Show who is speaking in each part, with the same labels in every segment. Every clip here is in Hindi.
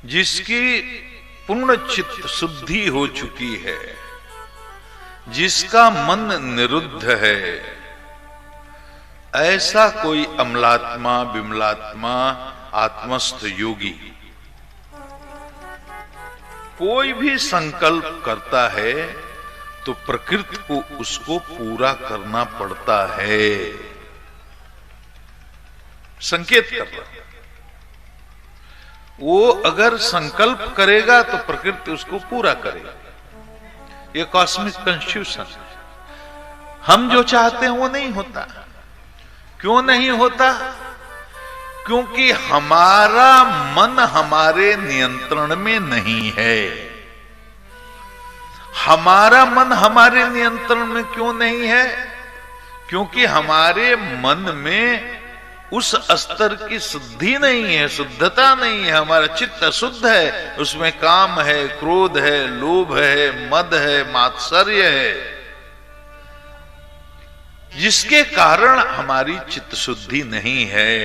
Speaker 1: जिसकी पूर्ण चित्त शुद्धि हो चुकी है, जिसका मन निरुद्ध है, ऐसा कोई अमलात्मा, विमलात्मा, आत्मस्थ योगी कोई भी संकल्प करता है तो प्रकृति को उसको पूरा करना पड़ता है। संकेत कर रहा, वो अगर संकल्प करेगा तो प्रकृति उसको पूरा करेगा। ये कॉस्मिक कंस्टिट्यूशन है। हम जो चाहते हैं वो नहीं होता। क्यों नहीं होता? क्योंकि हमारा मन हमारे नियंत्रण में नहीं है। हमारा मन हमारे नियंत्रण में क्यों नहीं है? क्योंकि हमारे मन में उस स्तर की शुद्धि नहीं है, शुद्धता नहीं है। हमारा चित्त अशुद्ध है, उसमें काम है, क्रोध है, लोभ है, मद है, मात्सर्य है, जिसके कारण हमारी चित्त शुद्धि नहीं है।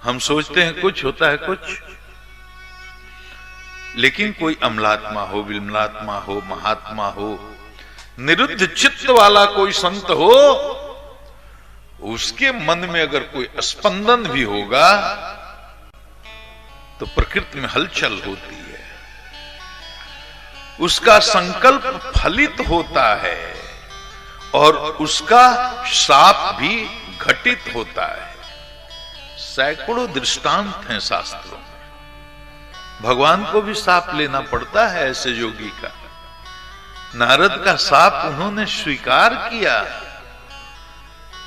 Speaker 1: हम सोचते हैं कुछ होता है कुछ, लेकिन कोई अमलात्मा हो, विमलात्मा हो, महात्मा हो, निरुद्ध चित्त वाला कोई संत हो, उसके मन में अगर कोई स्पंदन भी होगा तो प्रकृति में हलचल होती है, उसका संकल्प फलित होता है और उसका शाप भी घटित होता है। सैकड़ों दृष्टांत हैं शास्त्रों में। भगवान को भी शाप लेना पड़ता है ऐसे योगी का। नारद का शाप उन्होंने स्वीकार किया।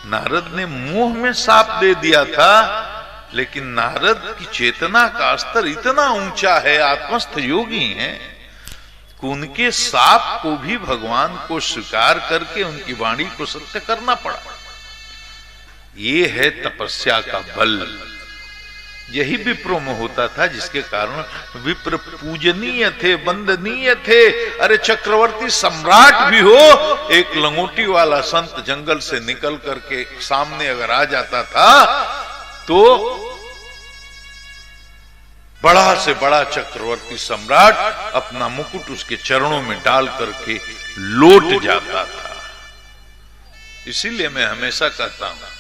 Speaker 1: नारद ने मुंह में शाप दे दिया था, लेकिन नारद की चेतना का स्तर इतना ऊंचा है, आत्मस्थ योगी हैं, कि उनके शाप को भी भगवान को स्वीकार करके उनकी वाणी को सत्य करना पड़ा। ये है तपस्या का बल। यही विप्रो में होता था, जिसके कारण विप्र पूजनीय थे, वंदनीय थे। अरे चक्रवर्ती सम्राट भी हो, एक लंगोटी वाला संत जंगल से निकल करके सामने अगर आ जाता था तो बड़ा से बड़ा चक्रवर्ती सम्राट अपना मुकुट उसके चरणों में डाल करके लौट जाता था। इसीलिए मैं हमेशा कहता हूं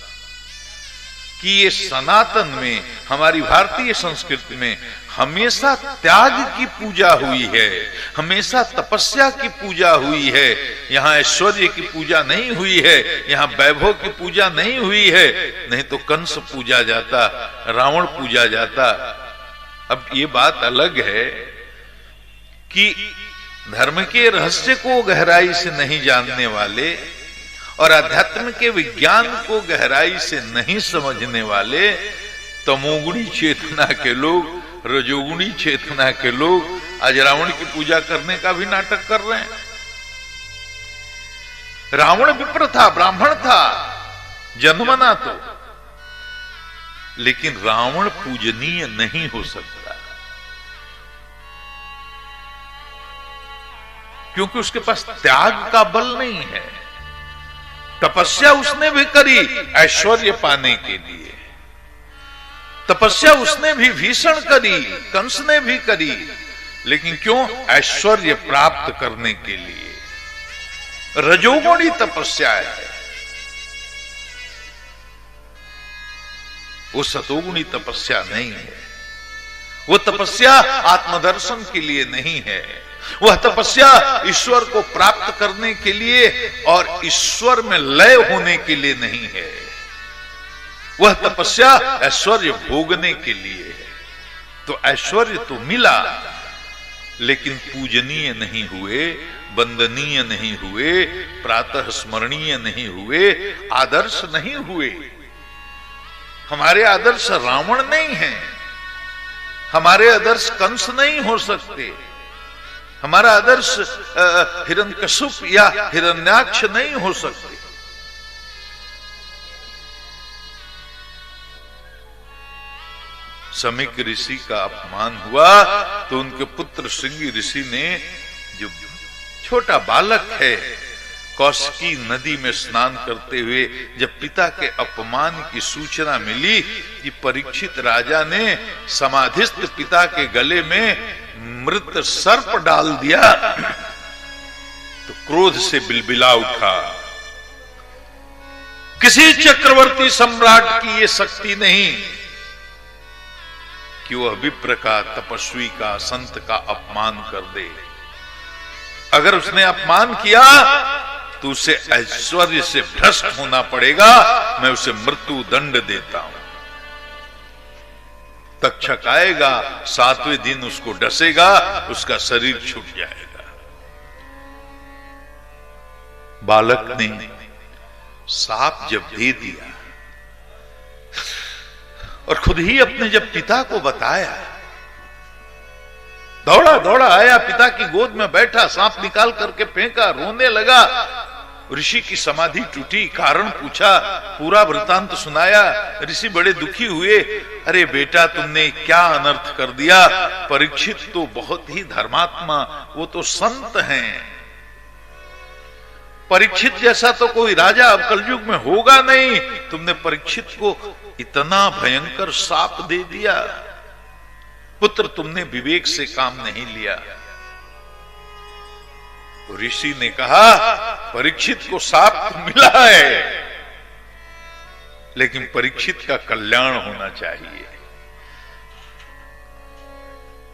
Speaker 1: कि ये सनातन में, हमारी भारतीय संस्कृति में हमेशा त्याग की पूजा हुई है, हमेशा तपस्या की पूजा हुई है। यहाँ ऐश्वर्य की पूजा नहीं हुई है, यहाँ वैभव की पूजा नहीं हुई है। नहीं तो कंस पूजा जाता, रावण पूजा जाता। अब ये बात अलग है कि धर्म के रहस्य को गहराई से नहीं जानने वाले और अध्यात्म के विज्ञान को गहराई से नहीं समझने वाले तमोगुणी चेतना के लोग, रजोगुणी चेतना के लोग आज रावण की पूजा करने का भी नाटक कर रहे हैं। रावण विप्र था, ब्राह्मण था, जन्मना तो, लेकिन रावण पूजनीय नहीं हो सकता, क्योंकि उसके पास त्याग का बल नहीं है। तपस्या उसने भी करी ऐश्वर्य पाने के लिए, तपस्या उसने भी भीषण करी, कंस ने भी करी, लेकिन क्यों? ऐश्वर्य प्राप्त करने के लिए। रजोगुणी तपस्या है, वो सतोगुणी तपस्या नहीं है। वो तपस्या आत्मदर्शन के लिए नहीं है, वह तपस्या ईश्वर को प्राप्त करने के लिए और ईश्वर में लय होने के लिए नहीं है। वह तपस्या ऐश्वर्य भोगने के लिए है। तो ऐश्वर्य तो मिला, लेकिन पूजनीय नहीं हुए, वंदनीय नहीं हुए, प्रातः स्मरणीय नहीं हुए, आदर्श नहीं हुए। हमारे आदर्श रावण नहीं है, हमारे आदर्श कंस नहीं हो सकते, हमारा आदर्श हिरण्यकशिप या हिरण्याक्ष नहीं हो सकते। समीक ऋषि का अपमान हुआ तो उनके पुत्र श्रृंगी ऋषि ने, जो छोटा बालक है, कौशिकी नदी में स्नान करते हुए जब पिता के अपमान की सूचना मिली कि परीक्षित राजा ने समाधिस्थ पिता के गले में मृत सर्प डाल दिया तो क्रोध से बिलबिला उठा। किसी चक्रवर्ती सम्राट की यह शक्ति नहीं कि वह विप्र का, तपस्वी का, संत का अपमान कर दे। अगर उसने अपमान किया तो उसे ऐश्वर्य से भ्रष्ट होना पड़ेगा। मैं उसे मृत्यु दंड देता हूं। तक्षक आएगा, 7वें दिन उसको डसेगा, उसका शरीर छूट जाएगा। बालक ने साप जब दे दिया और खुद ही अपने जब पिता को बताया, दौड़ा दौड़ा आया, पिता की गोद में बैठा, सांप निकाल करके फेंका, रोने लगा। ऋषि की समाधि टूटी, कारण पूछा, पूरा वृतांत सुनाया। ऋषि बड़े दुखी हुए। अरे बेटा, तुमने क्या अनर्थ कर दिया। परीक्षित तो बहुत ही धर्मात्मा, वो तो संत हैं। परीक्षित जैसा तो कोई राजा अब कलयुग में होगा नहीं। तुमने परीक्षित को इतना भयंकर शाप दे दिया। पुत्र, तुमने विवेक से काम नहीं लिया। ऋषि ने कहा, परीक्षित को शाप तो मिला है, लेकिन परीक्षित का कल्याण होना चाहिए।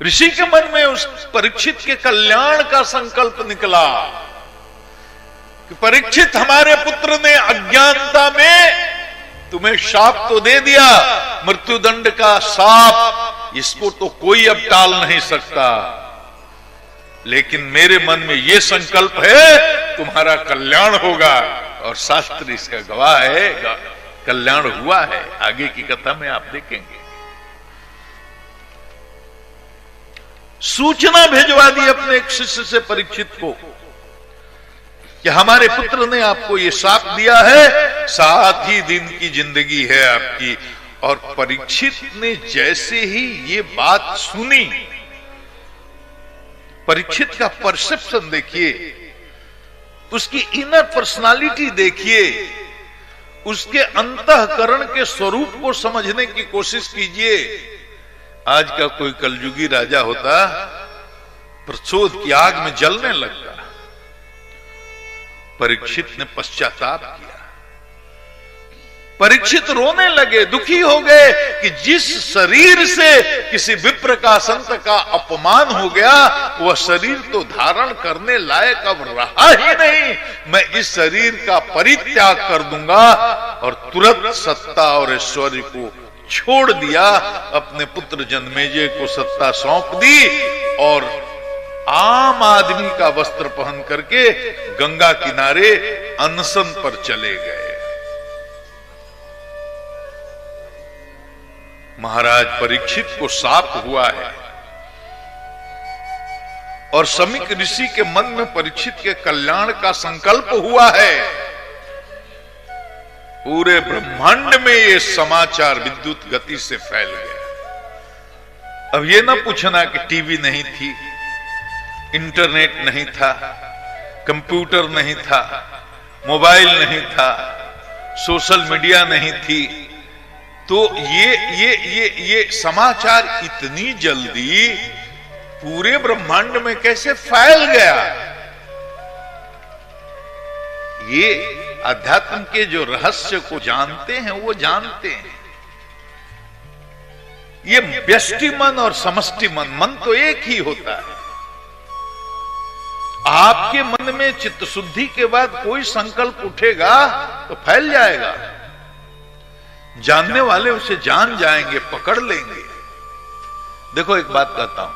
Speaker 1: ऋषि के मन में उस परीक्षित के कल्याण का संकल्प निकला कि परीक्षित, हमारे पुत्र ने अज्ञानता में तुम्हें शाप तो दे दिया, मृत्युदंड का शाप, इसको तो कोई अब टाल नहीं सकता, लेकिन मेरे मन में यह संकल्प है तुम्हारा कल्याण होगा। और शास्त्र इसका गवाह है, कल्याण हुआ है। आगे की कथा में आप देखेंगे। सूचना भेजवा दी अपने एक शिष्य से परीक्षित को कि हमारे पुत्र ने आपको ये शाप दिया है, 7 ही दिन की जिंदगी है आपकी। और परीक्षित ने जैसे ही ये बात सुनी, परीक्षित का परसेप्शन देखिए, उसकी इनर पर्सनालिटी देखिए, उसके अंतःकरण के स्वरूप को समझने की कोशिश कीजिए। आज का कोई कलयुगी राजा होता, प्रचोद की आग में जलने लगता। परीक्षित ने पश्चाताप किया। परीक्षित रोने लगे, दुखी हो गए कि जिस शरीर से किसी विप्र का, संत का अपमान हो गया, वह शरीर तो धारण करने लायक अब रहा ही नहीं। मैं इस शरीर का परित्याग कर दूंगा। और तुरंत सत्ता और ऐश्वर्य को छोड़ दिया, अपने पुत्र जन्मेजय को सत्ता सौंप दी और आम आदमी का वस्त्र पहन करके गंगा किनारे अनशन पर चले गए। महाराज परीक्षित को शाप हुआ है और समीक ऋषि के मन में परीक्षित के कल्याण का संकल्प हुआ है। पूरे ब्रह्मांड में यह समाचार विद्युत गति से फैल गया। अब यह ना पूछना कि टीवी नहीं थी, इंटरनेट नहीं था, कंप्यूटर नहीं था, मोबाइल नहीं था, सोशल मीडिया नहीं थी, तो ये समाचार इतनी जल्दी पूरे ब्रह्मांड में कैसे फैल गया। ये अध्यात्म के जो रहस्य को जानते हैं वो जानते हैं। ये व्यष्टि मन और समष्टि मन, मन तो एक ही होता है। आपके मन में चित्त शुद्धि के बाद कोई संकल्प उठेगा तो फैल जाएगा। जानने वाले उसे जान जाएंगे, पकड़ लेंगे। देखो एक बात कहता हूं,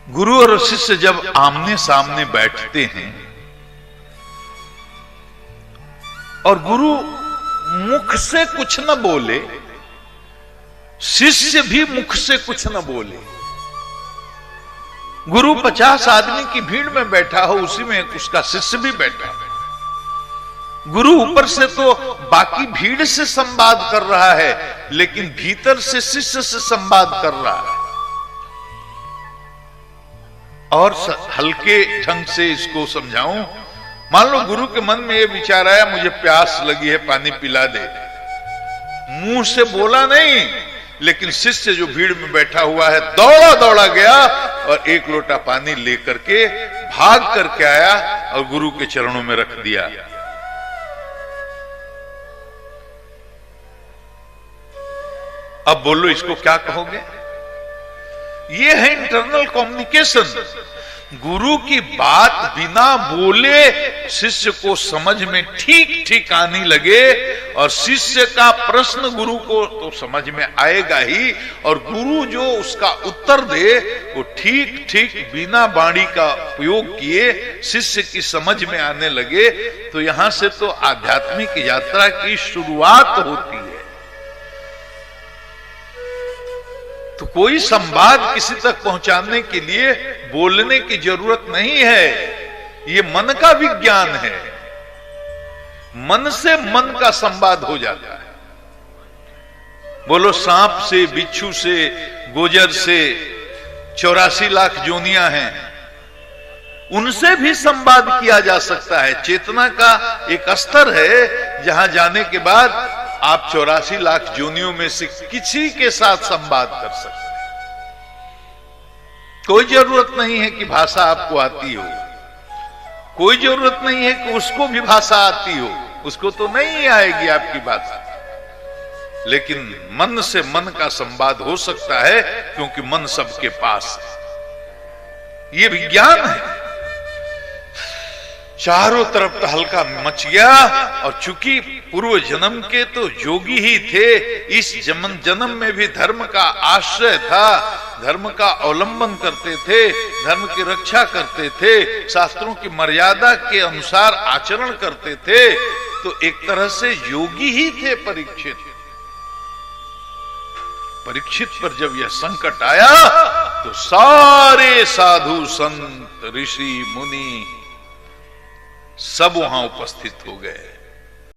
Speaker 1: गुरु और शिष्य जब आमने सामने बैठते हैं और गुरु मुख से कुछ न बोले, शिष्य भी मुख से कुछ न बोले, गुरु 50 आदमी की भीड़ में बैठा हो, उसी में उसका शिष्य भी बैठा है। गुरु ऊपर से तो बाकी भीड़ से संवाद कर रहा है, लेकिन भीतर से शिष्य से संवाद कर रहा है। और हल्के ढंग से इसको समझाऊं। मान लो गुरु के मन में ये विचार आया, मुझे प्यास लगी है, पानी पिला दे। मुंह से बोला नहीं, लेकिन शिष्य जो भीड़ में बैठा हुआ है दौड़ा दौड़ा गया और एक लोटा पानी लेकर के भाग करके आया और गुरु के चरणों में रख दिया। अब बोलो इसको क्या कहोगे? ये है इंटरनल कम्युनिकेशन। गुरु की बात बिना बोले शिष्य को समझ में ठीक ठीक आने लगे, और शिष्य का प्रश्न गुरु को तो समझ में आएगा ही, और गुरु जो उसका उत्तर दे वो ठीक ठीक बिना वाणी का उपयोग किए शिष्य की समझ में आने लगे। तो यहां से तो आध्यात्मिक यात्रा की शुरुआत होती है। तो कोई संवाद किसी तक पहुंचाने के लिए बोलने की जरूरत नहीं है। ये मन का विज्ञान है। मन से मन का संवाद हो जाता है। बोलो सांप से, बिच्छू से, गोजर से 84 लाख जोनियां हैं, उनसे भी संवाद किया जा सकता है। चेतना का एक स्तर है जहां जाने के बाद आप 84 लाख जोनियों में से किसी के साथ संवाद कर सकते हैं। कोई जरूरत नहीं है कि भाषा आपको आती हो, कोई जरूरत नहीं है कि उसको भी भाषा आती हो, उसको तो नहीं आएगी आपकी भाषा, लेकिन मन से मन का संवाद हो सकता है, क्योंकि मन सबके पास है। ये विज्ञान है। चारों तरफ तो हल्का मच गया, और चूंकि पूर्व जन्म के तो योगी ही थे, इस जन्म में भी धर्म का आश्रय था, धर्म का अवलंबन करते थे, धर्म की रक्षा करते थे, शास्त्रों की मर्यादा के अनुसार आचरण करते थे, तो एक तरह से योगी ही थे परीक्षित। परीक्षित पर जब यह संकट आया तो सारे साधु संत ऋषि मुनि सब वहां उपस्थित हो गए।